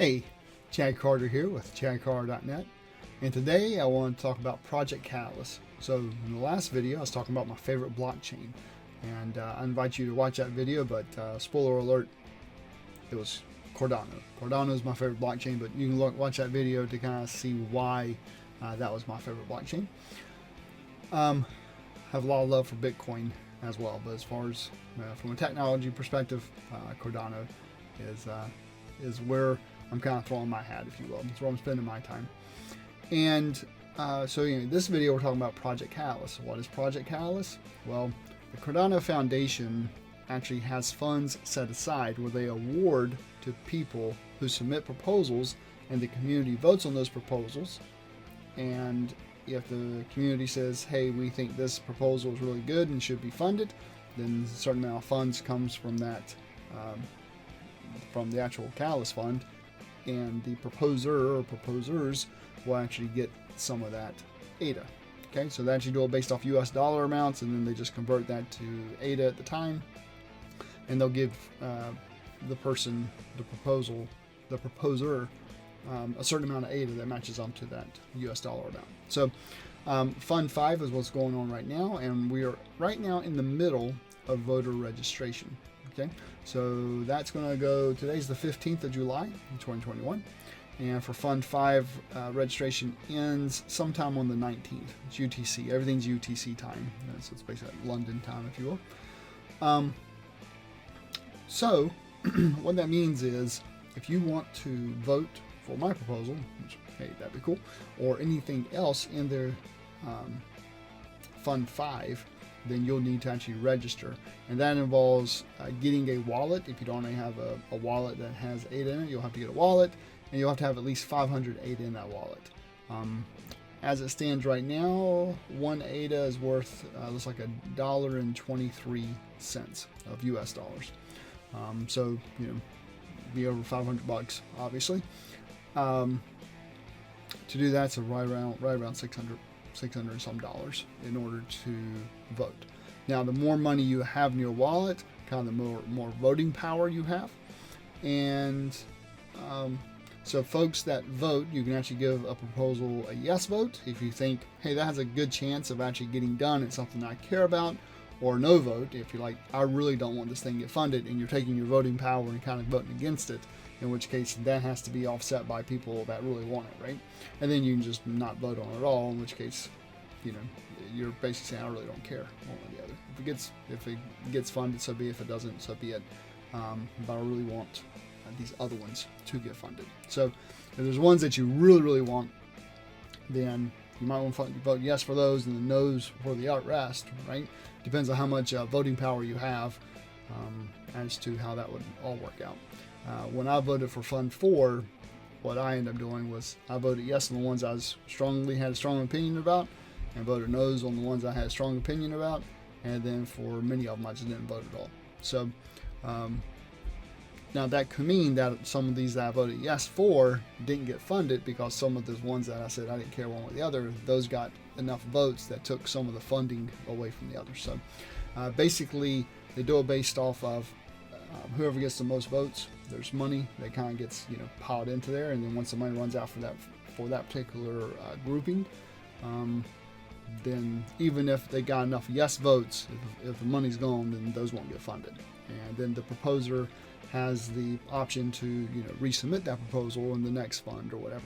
Hey, Chad Carter here with ChadCarter.net, and today I want to talk about Project Catalyst. So in the last video I was talking about my favorite blockchain, and I invite you to watch that video, but spoiler alert, it was Cardano. Cardano is my favorite blockchain, but you can watch that video to kind of see why that was my favorite blockchain. I have a lot of love for Bitcoin as well, but as far as from a technology perspective, Cardano is where I'm kind of throwing my hat, if you will. That's where I'm spending my time. And so this video we're talking about Project Catalyst. What is Project Catalyst? Well, the Cardano Foundation actually has funds set aside where they award to people who submit proposals, and the community votes on those proposals. And if the community says, hey, we think this proposal is really good and should be funded, then a certain amount of funds comes from that, from the actual Catalyst fund, and the proposer or proposers will actually get some of that ADA. Okay, so they actually do it based off US dollar amounts, and then they just convert that to ADA at the time, and they'll give the person, the proposer, a certain amount of ADA that matches up to that US dollar amount. So Fund 5 is what's going on right now, and we are right now in the middle of voter registration. Okay, so that's going to go, today's the 15th of July in 2021, and for Fund 5 registration ends sometime on the 19th. It's UTC, everything's UTC time, so it's basically London time, if you will. So what that means is, if you want to vote for my proposal, which, hey, that'd be cool, or anything else in their Fund 5, then you'll need to actually register, and that involves getting a wallet. If you don't already have a wallet that has ADA in it, you'll have to get a wallet, and you'll have to have at least 500 ADA in that wallet. As it stands right now, one ADA is worth looks like $1.23 of US dollars. So be over 500 bucks, obviously. To do that, so right around 600 and some dollars in order to vote. Now, the more money you have in your wallet, kind of the more voting power you have. And so folks that vote, you can actually give a proposal a yes vote if you think, hey, that has a good chance of actually getting done, it's something I care about, or no vote if you're like, I really don't want this thing to get funded, and you're taking your voting power and kind of voting against it, in which case that has to be offset by people that really want it, right? And then you can just not vote on it at all, in which case, you're basically saying, I really don't care one or the other. If it gets funded, so be it. If it doesn't, so be it. But I really want these other ones to get funded. So if there's ones that you really want, then you might want to vote yes for those, and then no's for the rest, right? Depends on how much voting power you have as to how that would all work out. When I voted for Fund 4, what I ended up doing was I voted yes on the ones I had a strong opinion about, and voted no's on the ones I had a strong opinion about, and then for many of them I just didn't vote at all. So now that could mean that some of these that I voted yes for didn't get funded, because some of those ones that I said I didn't care one way or the other, those got enough votes that took some of the funding away from the others. So basically they do it based off of whoever gets the most votes. There's money that kind of gets piled into there, and then once the money runs out for that particular grouping, then even if they got enough yes votes, if the money's gone, then those won't get funded. And then the proposer has the option to resubmit that proposal in the next fund or whatever.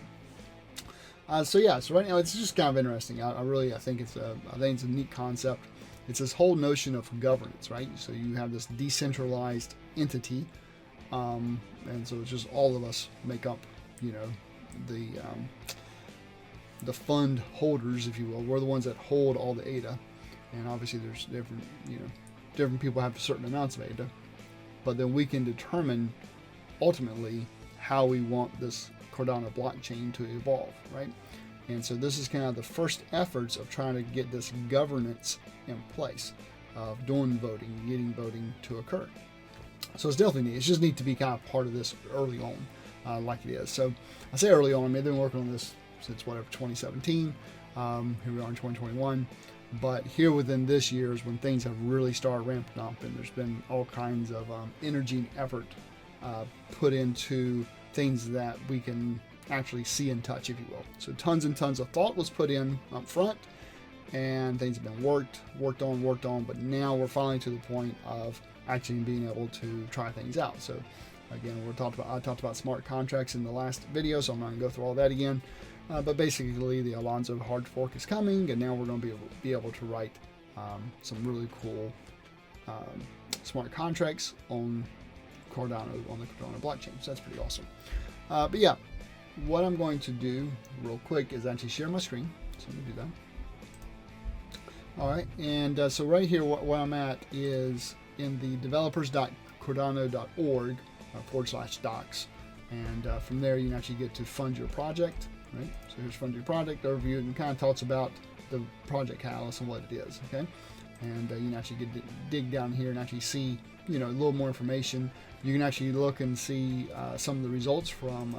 So right now it's just kind of interesting. I think it's a neat concept. It's this whole notion of governance, right? So you have this decentralized entity, and so it's just all of us make up, the fund holders, if you will. We're the ones that hold all the ADA, and obviously there's different people have certain amounts of ADA, but then we can determine ultimately how we want this Cardano blockchain to evolve, right? And so this is kind of the first efforts of trying to get this governance in place of doing voting, getting voting to occur. So it's definitely neat. It's just neat to be kind of part of this early on, like it is. So I say early on, they've been working on this since 2017. Here we are in 2021. But here within this year is when things have really started ramping up, and there's been all kinds of energy and effort put into things that we can actually see and touch, if you will. So tons and tons of thought was put in up front, and things have been worked on, but now we're finally to the point of actually being able to try things out. So again, I talked about smart contracts in the last video, so I'm not going to go through all that again. But basically, the Alonzo hard fork is coming, and now we're going to be able to write some really cool smart contracts on Cardano, on the Cardano blockchain. So that's pretty awesome. But yeah, what I'm going to do real quick is actually share my screen. So let me do that. All right, and so right here, what I'm at is in the developers.cardano.org /docs, and from there you can actually get to fund your project. Right, so here's fund your project overview, and kind of talks about the project catalyst and what it is. Okay, and you can actually dig down here and actually see, you know, a little more information. You can actually look and see some of the results from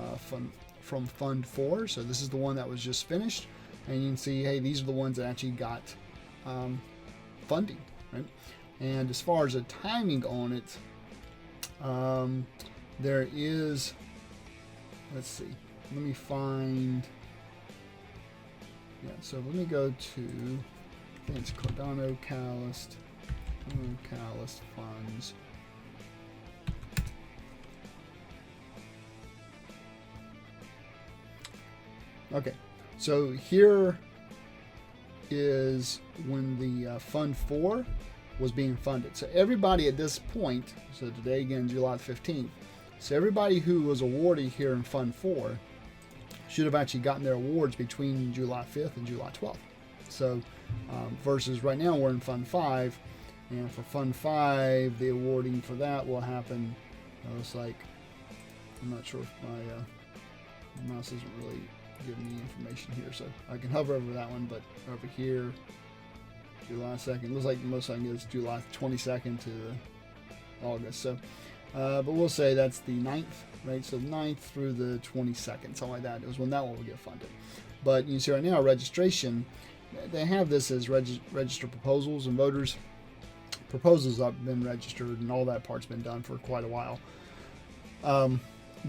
Fund 4. So this is the one that was just finished, and you can see, hey, these are the ones that actually got funding, right? And as far as the timing on it, there is, let's see, let me find, yeah, so let me go to, I think it's Cardano Catalyst funds. Okay, so here is when the Fund 4 was being funded. So everybody at this point, so today again, July 15th, so everybody who was awarded here in Fund 4 should have actually gotten their awards between July 5th and July 12th. So versus right now we're in Fund 5, and for Fund 5, the awarding for that will happen, looks like, I'm not sure if my mouse isn't really giving me information here, so I can hover over that one, but over here, July 2nd, looks like the most I can get is July 22nd to August. So, but we'll say that's the 9th, right? So 9th through the 22nd, something like that, is when that one will get funded. But you can see right now, registration, they have this as register proposals, and voters' proposals have been registered, and all that part's been done for quite a while.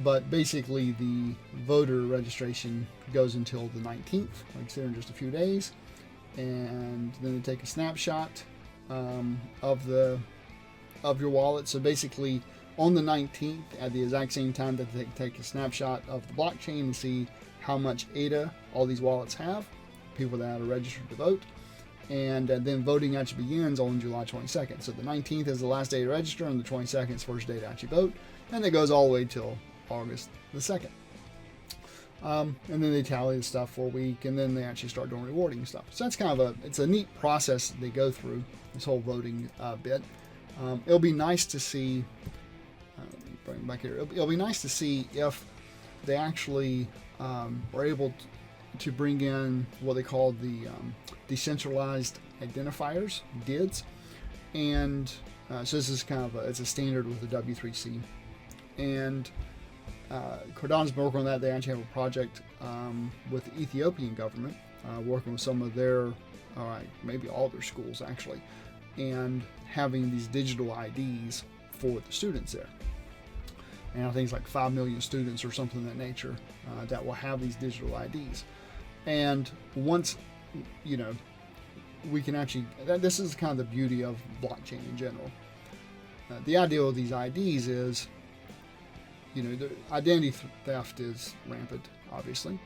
But basically, the voter registration goes until the 19th, like I said, in just a few days. And then they take a snapshot of your wallet. So basically, on the 19th, at the exact same time that they take a snapshot of the blockchain and see how much ADA all these wallets have, people that are registered to vote. And then voting actually begins on July 22nd. So the 19th is the last day to register, and the 22nd is the first day to actually vote. And it goes all the way till August the 2nd. And then they tally the stuff for a week, and then they actually start doing rewarding stuff. So that's kind of it's a neat process they go through, this whole voting bit. It'll be nice to see, let me bring it back here, it'll be nice to see if they actually are able to bring in what they call the decentralized identifiers, DIDs. And so this is kind of it's a standard with the W3C. And Cardano's been working on that. They actually have a project with the Ethiopian government, working with some of their, maybe all their schools actually, and having these digital IDs for the students there. And I think it's like 5 million students or something of that nature that will have these digital IDs. And once, you know, we can actually, this is kind of the beauty of blockchain in general. The idea of these IDs is, you know, the identity theft is rampant, obviously,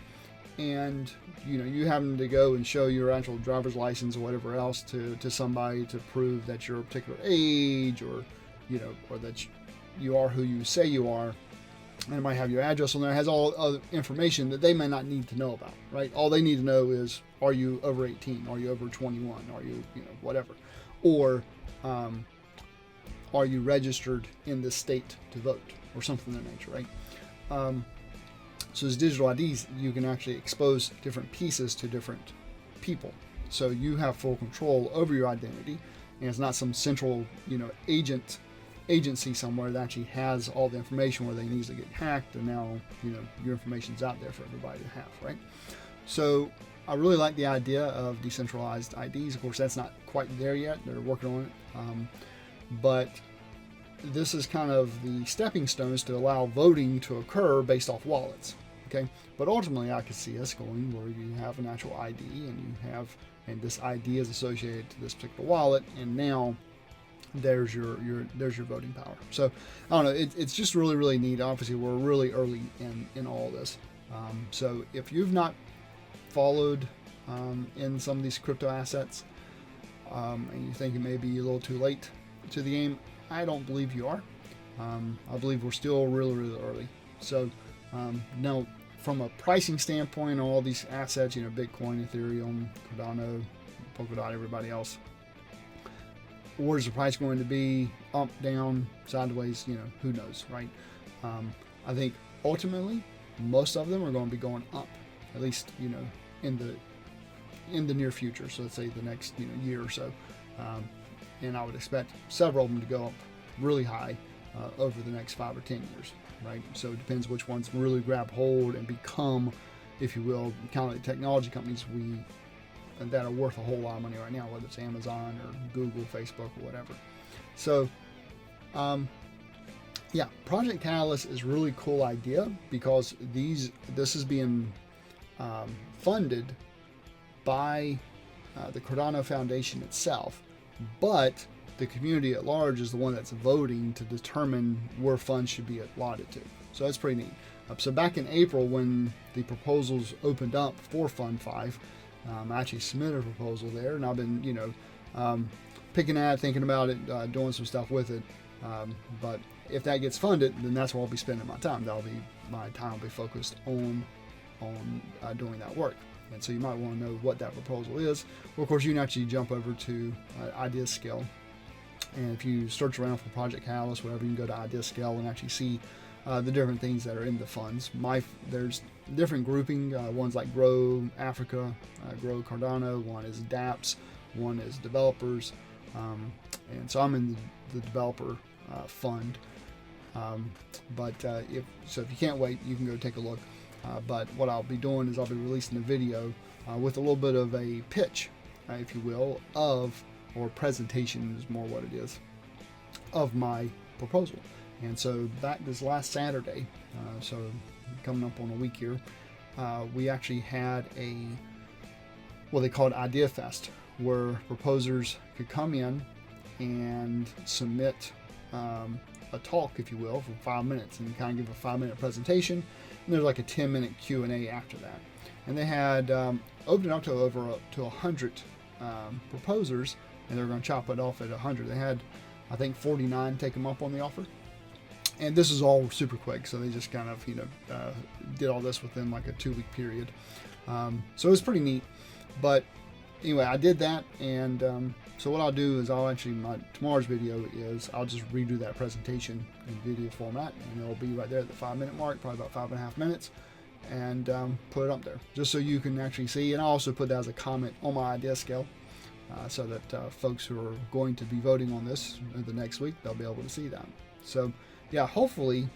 and you know, you having to go and show your actual driver's license or whatever else to somebody to prove that you're a particular age, or you know, or that you are who you say you are, and it might have your address on there. It has all other information that they may not need to know about, right? All they need to know is, are you over 18? Are you over 21? Are you, you know, whatever, or are you registered in this state to vote, or something of that nature, right? So as digital IDs, you can actually expose different pieces to different people. So you have full control over your identity, and it's not some central, you know, agency somewhere that actually has all the information where they can easily get hacked, and now, you know, your information's out there for everybody to have, right? So I really like the idea of decentralized IDs. Of course, that's not quite there yet. They're working on it. But this is kind of the stepping stones to allow voting to occur based off wallets. Okay, but ultimately I could see us going where you have an actual ID and this ID is associated to this particular wallet, and now there's your voting power. So I don't know, it's just really neat. Obviously we're really early in all this. So if you've not followed in some of these crypto assets, and you think it may be a little too late to the game, I don't believe you are. I believe we're still really early. So now from a pricing standpoint, all these assets, Bitcoin, Ethereum, Cardano, Polkadot, everybody else, where's the price going to be? Up, down, sideways, who knows, right? I think ultimately most of them are going to be going up, at least in the near future. So let's say the next year or so, and I would expect several of them to go up really high over the next 5 or 10 years, right? So it depends which ones really grab hold and become, if you will, kind of like technology companies that are worth a whole lot of money right now, whether it's Amazon or Google, Facebook, or whatever. So yeah, Project Catalyst is a really cool idea because this is being funded by the Cardano Foundation itself, but the community at large is the one that's voting to determine where funds should be allotted to. So that's pretty neat. So back in April, when the proposals opened up for Fund 5, I actually submitted a proposal there, and I've been picking at it, thinking about it, doing some stuff with it. But if that gets funded, then that's where I'll be spending my time. My time will be focused on doing that work. And so you might want to know what that proposal is. Well, of course, you can actually jump over to IdeaScale, and if you search around for Project Catalyst, whatever, you can go to IdeaScale and actually see the different things that are in the funds. There's different grouping. One's like Grow Africa, Grow Cardano. One is dApps. One is developers. And so I'm in the developer fund. But if you can't wait, you can go take a look. But what I'll be doing is I'll be releasing a video with a little bit of a pitch, if you will, or presentation is more what it is, of my proposal. And so back this last Saturday, so coming up on a week here, we actually had what they called Idea Fest, where proposers could come in and submit a talk, if you will, for 5 minutes, and kind of give a 5-minute presentation. And there's like a 10-minute Q&A after that. And they had opened it up to over 100 proposers, and they were going to chop it off at 100. They had, I think, 49 take them up on the offer. And this is all super quick, so they just kind of did all this within like a 2-week period. So it was pretty neat. But anyway, I did that, and so what I'll do is tomorrow's video is I'll just redo that presentation in video format, and it'll be right there at the 5-minute mark, probably about 5.5 minutes, and put it up there just so you can actually see. And I'll also put that as a comment on my IdeaScale, so that folks who are going to be voting on this the next week, they'll be able to see that. So yeah, hopefully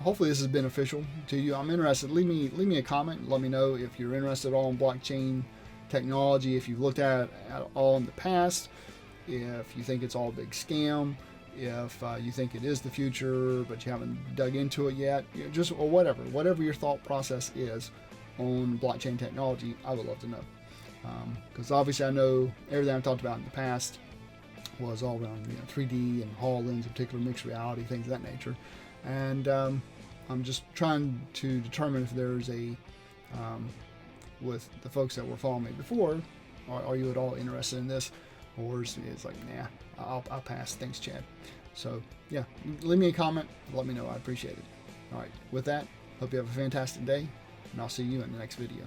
hopefully this is beneficial to you. I'm interested. Leave me a comment. Let me know if you're interested at all in blockchain technology, if you've looked at it at all in the past, if you think it's all a big scam, if you think it is the future but you haven't dug into it yet, or whatever your thought process is on blockchain technology. I would love to know, because obviously I know everything I've talked about in the past was all around 3D and HoloLens, in particular mixed reality, things of that nature. And I'm just trying to determine if there's with the folks that were following me before, are you at all interested in this? Or is it's like, nah, I'll pass. Thanks, Chad. So yeah, leave me a comment. Let me know. I appreciate it. All right. With that, hope you have a fantastic day, and I'll see you in the next video.